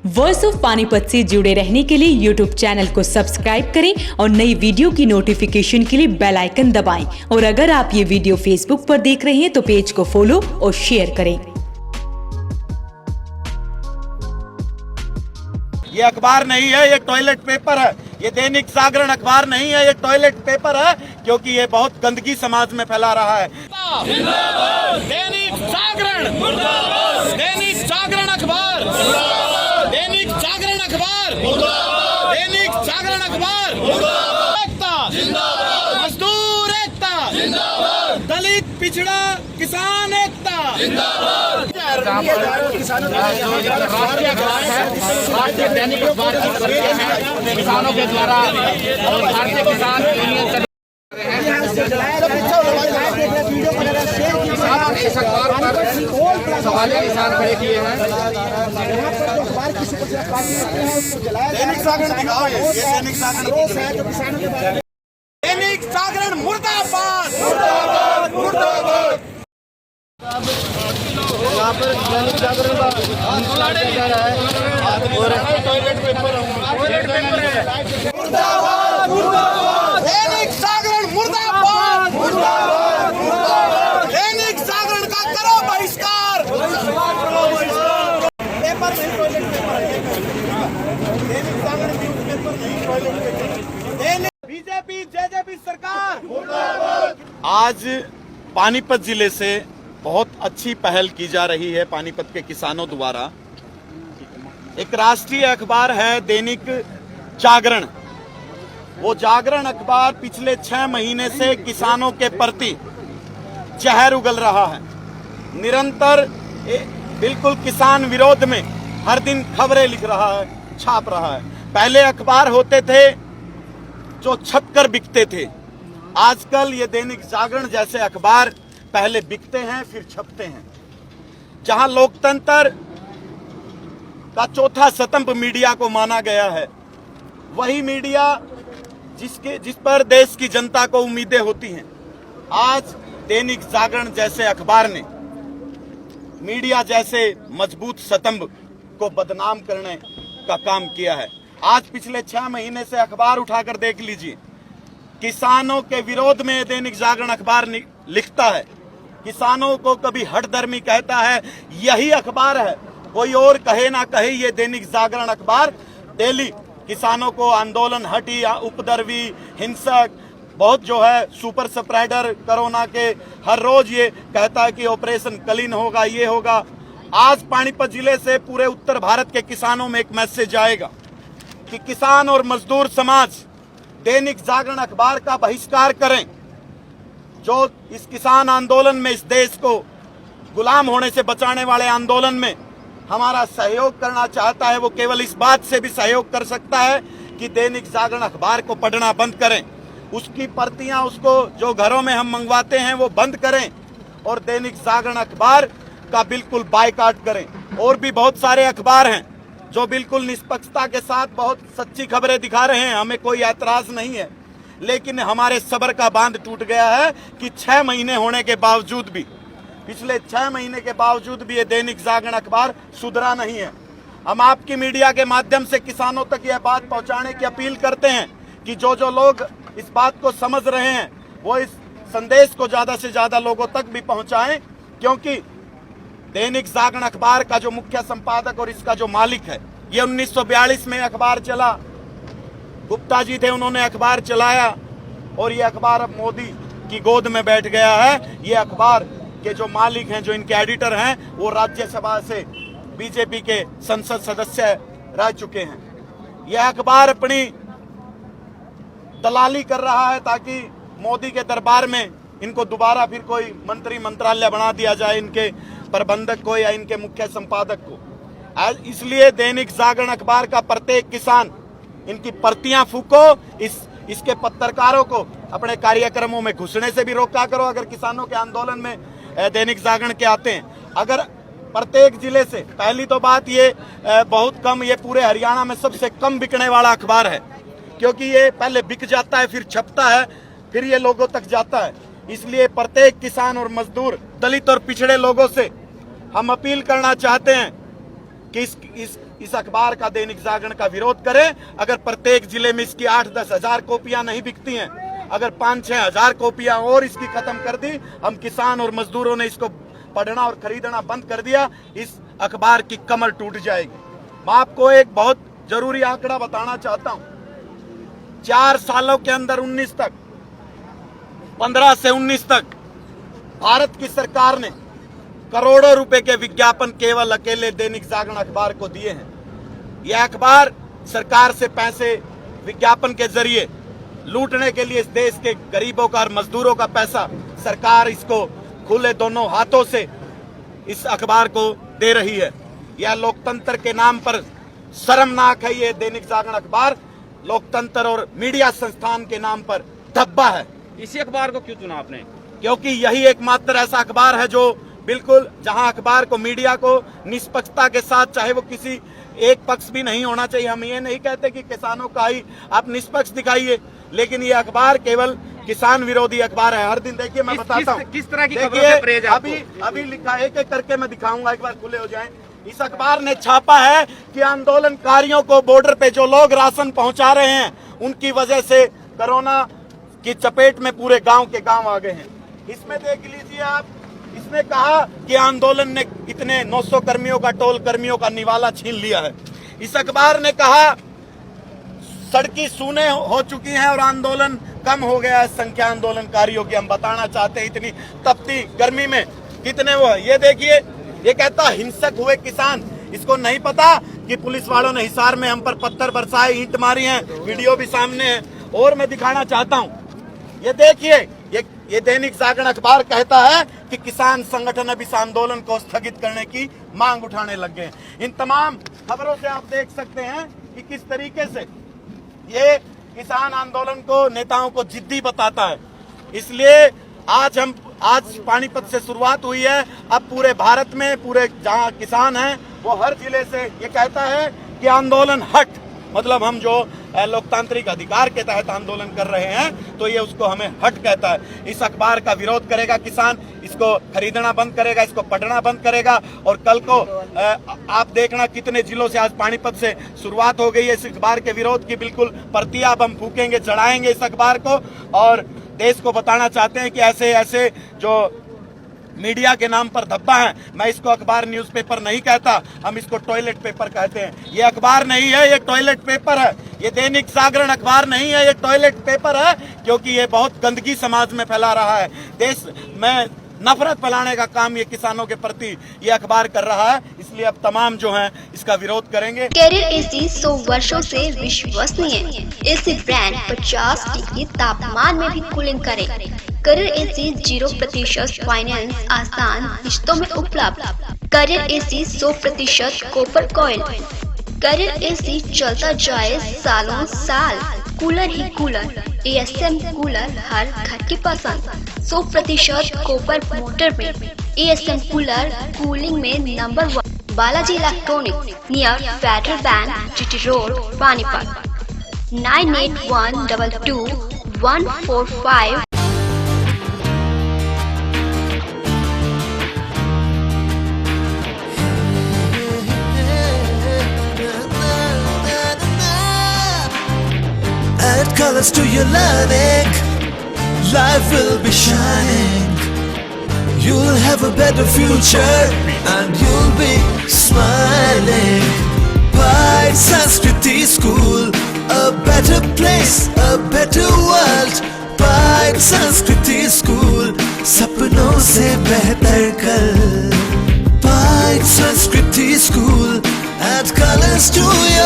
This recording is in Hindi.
वॉइस ऑफ पानीपत से जुड़े रहने के लिए यूट्यूब चैनल को सब्सक्राइब करें और नई वीडियो की नोटिफिकेशन के लिए बेल आइकन दबाएं। और अगर आप ये वीडियो फेसबुक पर देख रहे हैं तो पेज को फॉलो और शेयर करें। ये अखबार नहीं है, ये टॉयलेट पेपर है। ये दैनिक जागरण अखबार नहीं है, ये टॉयलेट पेपर है, क्योंकि ये बहुत गंदगी समाज में फैला रहा है। दैनिक जागरण मुर्दाबाद, दैनिक जागरण अखबार मुर्दाबाद, दैनिक जागरण अखबार मुर्दाबाद, दैनिक जागरण अखबार मुर्दाबाद, एकता जिंदाबाद, मजदूर एकता जिंदाबाद, दलित पिछड़ा किसान एकता जिंदाबाद। भारतीय दैनिक अखबार की प्रतियां हैं किसानों के द्वारा और भारतीय किसान यूनियन इस अखबार पर सवालिया निशान खड़े किए हैं। दैनिक जागरण दिखाओ, ये दैनिक जागरण, दैनिक जागरण मुर्दाबाद मुर्दाबाद मुर्दाबाद। यहाँ पर दैनिक जागरण का आंदोलन किया जा रहा है और टॉयलेट पेपर मुर्दाबाद मुर्दाबाद, दैनिक जागरण मुर्दाबाद मुर्दाबाद मुर्दाबाद, दैनिक जागरण का करो बहिष्कार। पेपर नहीं, टॉयलेट पेपर है, दैनिक जागरण न्यूज पेपर नहीं, टॉयलेट पेपर। बीजेपी जेजेपी सरकार मुर्दाबाद। आज पानीपत जिले से बहुत अच्छी पहल की जा रही है पानीपत के किसानों द्वारा। एक राष्ट्रीय अखबार है दैनिक जागरण। वो जागरण अखबार पिछले 6 महीने से किसानों के प्रति जहर उगल रहा है। निरंतर बिल्कुल किसान विरोध में हर दिन खबरें लिख रहा है, छाप रहा है। पहले अखबार होते थे जो छपकर बिकते थे। आजकल ये दैनिक जागरण जैसे अखबार पहले बिकते हैं फिर छपते हैं। जहां लोकतंत्र का चौथा स्तंभ मीडिया को माना गया है, वही मीडिया जिस पर देश की जनता को उम्मीदें होती हैं, आज दैनिक जागरण जैसे अखबार ने मीडिया जैसे मजबूत स्तंभ को बदनाम करने का काम किया है। आज पिछले 6 महीने से अखबार उठाकर देख लीजिए, किसानों के विरोध में दैनिक जागरण अखबार लिखता है। किसानों को कभी हठधर्मी कहता है, यही अखबार है, कोई और कहे ना कहे, ये दैनिक जागरण अखबार डेली किसानों को आंदोलन, हटी, उपद्रवी, हिंसक, बहुत जो है सुपर स्प्रेडर कोरोना के, हर रोज ये कहता है कि ऑपरेशन कलीन होगा, ये होगा। आज पानीपत जिले से पूरे उत्तर भारत के किसानों में एक मैसेज आएगा कि किसान और मजदूर समाज दैनिक जागरण अखबार का बहिष्कार करें। जो इस किसान आंदोलन में, इस देश को गुलाम होने से बचाने वाले आंदोलन में हमारा सहयोग करना चाहता है, वो केवल इस बात से भी सहयोग कर सकता है कि दैनिक जागरण अखबार को पढ़ना बंद करें। उसकी प्रतियां, उसको जो घरों में हम मंगवाते हैं वो बंद करें और दैनिक जागरण अखबार का बिल्कुल बायकॉट करें। और भी बहुत सारे अखबार हैं जो बिल्कुल निष्पक्षता के साथ बहुत सच्ची खबरें दिखा रहे हैं, हमें कोई ऐतराज नहीं है। लेकिन हमारे सब्र का बांध टूट गया है कि 6 महीने होने के बावजूद भी, पिछले 6 महीने के बावजूद भी ये दैनिक जागरण अखबार सुधरा नहीं है। हम आपकी मीडिया के माध्यम से किसानों तक यह बात पहुंचाने की अपील करते हैं कि जो लोग इस बात को समझ रहे हैं वो इस संदेश को ज्यादा से ज्यादा लोगों तक भी पहुंचाएं, क्योंकि दैनिक जागरण अखबार का जो मुख्य संपादक और इसका जो मालिक है, ये 1942 में अखबार चला, गुप्ता जी थे, उन्होंने अखबार चलाया और ये अखबार अब मोदी की गोद में बैठ गया है। ये अखबार के जो मालिक हैं, जो इनके एडिटर हैं, वो राज्यसभा से बीजेपी के संसद सदस्य रह चुके हैं। यह अखबार अपनी दलाली कर रहा है ताकि मोदी के दरबार में इनको दोबारा फिर कोई मंत्री मंत्रालय बना दिया जाए, इनके प्रबंधक को या इनके मुख्य संपादक को। इसलिए दैनिक जागरण अखबार का प्रत्येक किसान इनकी प्रतियां फूको, इसके पत्रकारों को अपने कार्यक्रमों में घुसने से भी रोका करो। अगर किसानों के आंदोलन में दैनिक जागरण के आते हैं, अगर प्रत्येक जिले से, पहली तो बात ये बहुत कम, ये पूरे हरियाणा में सबसे कम बिकने वाला अखबार है, क्योंकि ये पहले बिक जाता है, फिर छपता है, फिर ये लोगों तक जाता है। इसलिए प्रत्येक किसान और मजदूर, दलित और पिछड़े लोगों से हम अपील करना चाहते हैं कि इस अखबार का दैनिक जागरण का विरोध करें। अगर प्रत्येक जिले में इसकी 8-10 हजार कॉपियां नहीं बिकती हैं, अगर 5-6 हजार कॉपियां और इसकी खत्म कर दी, हम किसान और मजदूरों ने इसको पढ़ना और खरीदना बंद कर दिया, इस अखबार की कमर टूट जाएगी। मैं आपको एक बहुत जरूरी आंकड़ा बताना चाहता हूं। 4 सालों के अंदर 19 तक, 15 से 19 तक भारत की सरकार ने करोड़ों रुपए के विज्ञापन केवल अकेले दैनिक जागरण अखबार को दिए हैं। यह अखबार सरकार से पैसे विज्ञापन के जरिए लूटने के लिए इस देश के गरीबों का और मजदूरों का पैसा सरकार इसको खुले दोनों हाथों से इस अखबार को दे रही है। यह लोकतंत्र के नाम पर शर्मनाक है। यह दैनिक जागरण अखबार लोकतंत्र और मीडिया संस्थान के नाम पर धब्बा है। इसी अखबार को क्यों चुना आपने? क्योंकि यही एकमात्र ऐसा अखबार है जो बिल्कुल, जहां अखबार को, मीडिया को निष्पक्षता के साथ, चाहे वो किसी एक पक्ष भी नहीं होना चाहिए। हम ये नहीं कहते कि किसानों का ही आप निष्पक्ष दिखाइए, लेकिन ये अखबार केवल किसान विरोधी अखबार है। हर दिन देखिए, मैं बताता हूँ किस तरह की खबरों से परहेज है आपको? अभी लिखा, एक एक करके मैं दिखाऊंगा, एक बार खुले हो जाएं। इस अखबार ने छापा है कि आंदोलनकारियों को बॉर्डर पे जो लोग राशन पहुंचा रहे हैं, उनकी वजह से कोरोना की चपेट में पूरे गांव के गांव आ गए हैं। इसमें देख लीजिए आप, इसने कहा कि आंदोलन ने इतने 900 कर्मियों का, टोल कर्मियों का निवाला छीन लिया है। इस अखबार ने कहा सड़कें सूने हो चुकी हैं और आंदोलन कम हो गया है संख्या आंदोलनकारियों की। हम बताना चाहते हैं इतनी तपती गर्मी में कितने वो है। ये देखिए, ये कहता हिंसक हुए किसान। इसको नहीं पता कि पुलिस वालों ने हिसार में हम पर पत्थर बरसाए, ईंट मारी है, वीडियो भी सामने है। और मैं दिखाना चाहता हूँ, ये देखिए, ये दैनिक जागरण अखबार कहता है कि किसान संगठन अब इस आंदोलन को स्थगित करने की मांग उठाने लग गए। इन तमाम खबरों से आप देख सकते हैं कि किस तरीके से ये किसान आंदोलन को, नेताओं को जिद्दी बताता है। इसलिए आज पानीपत से शुरुआत हुई है। अब पूरे भारत में, पूरे जहां किसान हैं, वो हर जिले से ये कहता है कि आंदोलन हट, मतलब हम जो लोकतांत्रिक अधिकार के तहत आंदोलन कर रहे हैं, तो ये उसको हमें हट कहता है। इस अखबार का विरोध करेगा किसान, इसको खरीदना बंद करेगा, इसको पढ़ना बंद करेगा। और कल को आप देखना कितने जिलों से, आज पानीपत से शुरुआत हो गई है इस अखबार के विरोध की। बिल्कुल प्रतिया हम फूकेंगे, चढ़ाएंगे इस अखबार को और देश को बताना चाहते हैं कि ऐसे ऐसे जो मीडिया के नाम पर धब्बा है। मैं इसको अखबार न्यूज़पेपर नहीं कहता, हम इसको टॉयलेट पेपर कहते हैं। ये अखबार नहीं है, ये टॉयलेट पेपर है। ये दैनिक जागरण अखबार नहीं है, ये टॉयलेट पेपर है, क्योंकि ये बहुत गंदगी समाज में फैला रहा है। देश में नफरत फैलाने का काम ये किसानों के प्रति ये अखबार कर रहा है। इसलिए अब तमाम जो हैं इसका विरोध करेंगे। कैरियर एसी 100 वर्षों से विश्वसनीय एसी ब्रांड 50 डिग्री तापमान में भी कूलिंग करे। कैरियर एसी 0% फाइनेंस आसान किश्तों में उपलब्ध। Carrier AC 100% copper coil. Carrier AC चलता जाए सालों साल। कूलर ही कूलर, एएसएम कूलर हर घर की पसंद। 100% कॉपर मोटर में एएसएम कूलर कूलिंग में number 1। Balaji electronic near Federal Bank, GT road, Panipat. 98122145। Add colors to your learning, life will be shining. You'll have a better future and you'll be smiling. Pride Sanskriti School, a better place, a better world. Pride Sanskriti School, सपनों से बेहतर कल. Pride Sanskriti School, add colors to your